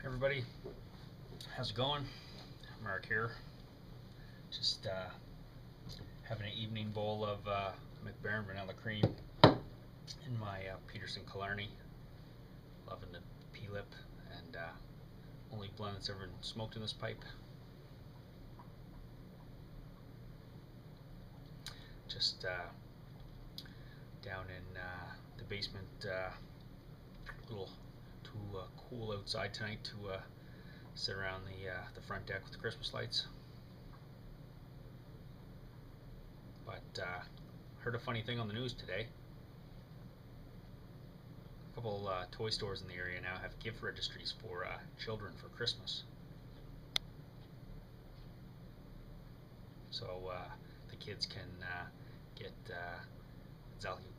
Everybody, how's it going? Mark here. Just having an evening bowl of McBaron vanilla cream in my Peterson Killarney. Loving the P-lip and only blend that's ever been smoked in this pipe. Just down in the basement, a little too cool outside tonight to sit around the front deck with the Christmas lights. But heard a funny thing on the news today. A couple toy stores in the area now have gift registries for children for Christmas. So the kids can get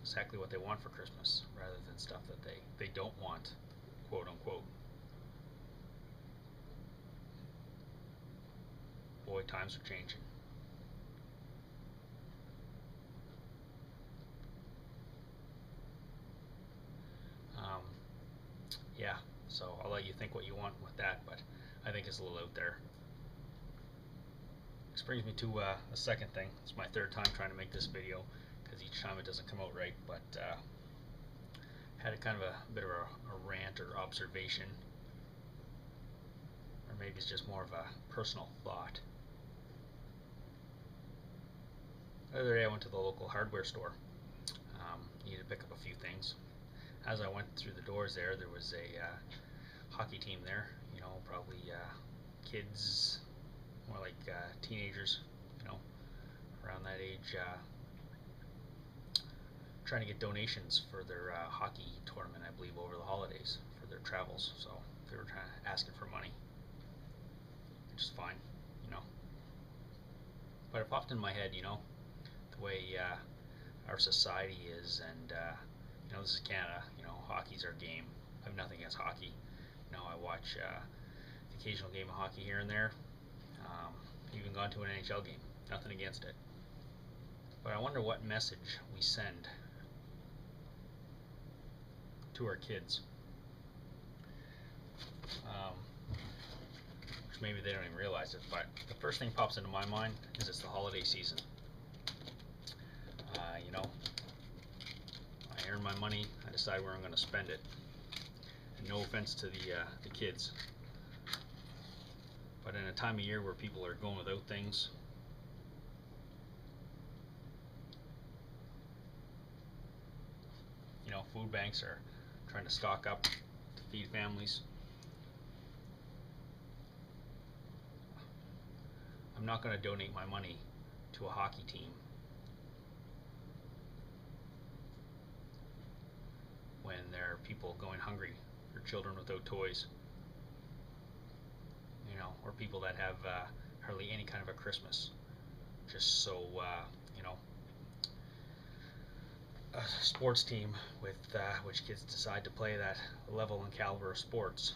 exactly what they want for Christmas rather than stuff that they don't want, quote unquote. Boy, times are changing. Yeah, so I'll let you think what you want with that, but I think it's a little out there. This brings me to a second thing. It's my third time trying to make this video because each time it doesn't come out right, but had a kind of a bit of a rant or observation, or maybe it's just more of a personal thought. The other day I went to the local hardware store. Needed to pick up a few things. As I went through the doors there was a hockey team there, you know, probably kids, more like teenagers, you know, around that age, trying to get donations for their hockey tournament, I believe, over the holidays for their travels. So they were asking for money, which is fine, you know. But it popped in my head, you know, the way our society is, and you know, this is Canada. You know, hockey's our game. I have nothing against hockey. You know, I watch the occasional game of hockey here and there. Even gone to an NHL game. Nothing against it. But I wonder what message we send to our kids. Which maybe they don't even realize it. But the first thing pops into my mind is it's the holiday season. You know, I earn my money, I decide where I'm going to spend it. And no offense to the kids, but in a time of year where people are going without things, you know, food banks are trying to stock up to feed families. I'm not going to donate my money to a hockey team when there are people going hungry, or children without toys, you know, or people that have hardly any kind of a Christmas, just so you know, a sports team with which kids decide to play that level and caliber of sports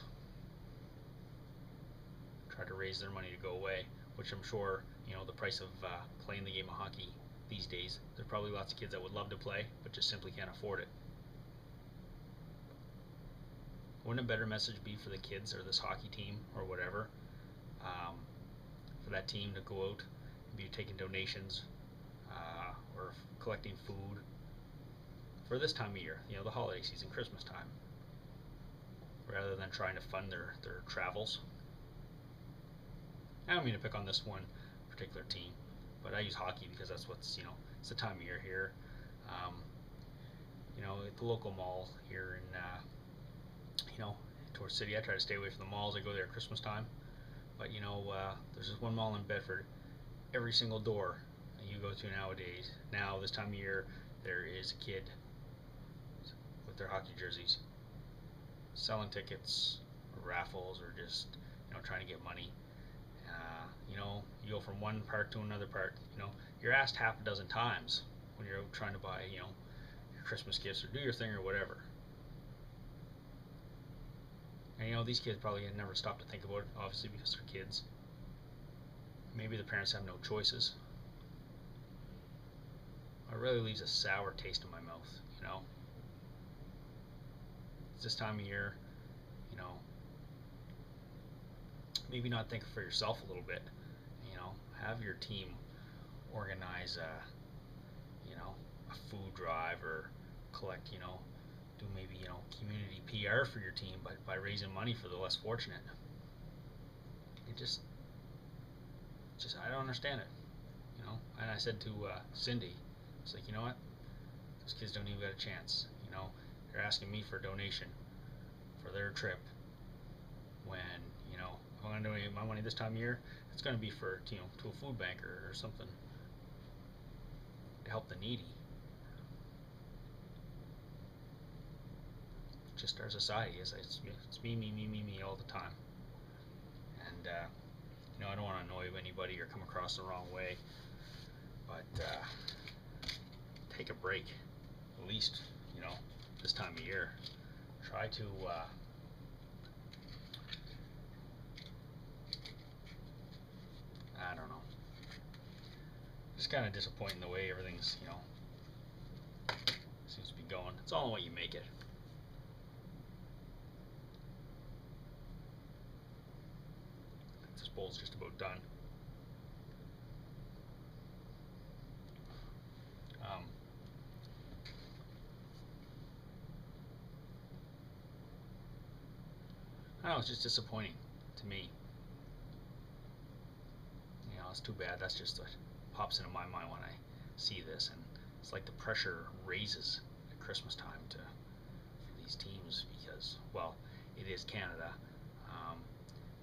try to raise their money to go away, which I'm sure, you know, the price of playing the game of hockey these days, there's probably lots of kids that would love to play but just simply can't afford it. Wouldn't a better message be for the kids or this hockey team or whatever, for that team to go out and be taking donations or collecting food for this time of year, you know, the holiday season, Christmas time, rather than trying to fund their travels? I don't mean to pick on this one particular team, but I use hockey because that's what's, you know, it's the time of year here. You know, at the local mall here in you know, towards city, I try to stay away from the malls. I go there at Christmas time, but you know, there's this one mall in Bedford. Every single door you go to nowadays, now this time of year, there is a kid with their hockey jerseys selling tickets or raffles, or just, you know, trying to get money. You know, you go from one part to another part, you know, you're asked half a dozen times when you're out trying to buy, you know, your Christmas gifts or do your thing or whatever. And you know, these kids probably never stop to think about it, obviously, because they're kids. Maybe the parents have no choices. It really leaves a sour taste in my mouth, you know. It's this time of year, you know, maybe not think for yourself a little bit. You know, have your team organize a food drive, or collect, do maybe, community PR for your team by raising money for the less fortunate. It just I don't understand it. And I said to Cindy, it's like, you know what, those kids don't even get a chance. They're asking me for a donation for their trip, when, if I'm going to donate my money this time of year, it's going to be for, to a food bank or something to help the needy. Just our society is, it's me, me, me, me, me all the time. And I don't want to annoy anybody or come across the wrong way, but take a break, at least, this time of year. Try to I don't know. Just kind of disappointing the way everything's, seems to be going. It's all in what you make it. This bowl's just about done. I don't know, it's just disappointing to me. It's too bad. That's just what pops into my mind when I see this, and it's like the pressure raises at Christmas time for these teams, because, well, it is Canada.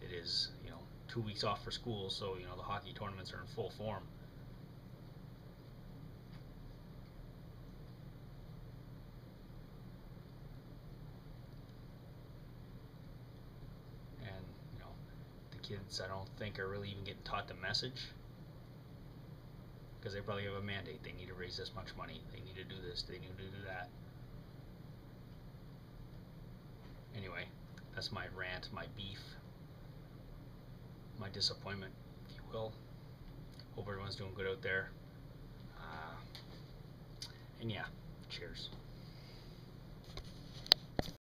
It is 2 weeks off for school, so the hockey tournaments are in full form. And the kids, I don't think, are really even getting taught the message, because they probably have a mandate. They need to raise this much money. They need to do this. They need to do that. Anyway, that's my rant, my beef, my disappointment, if you will. Hope everyone's doing good out there. And yeah, cheers.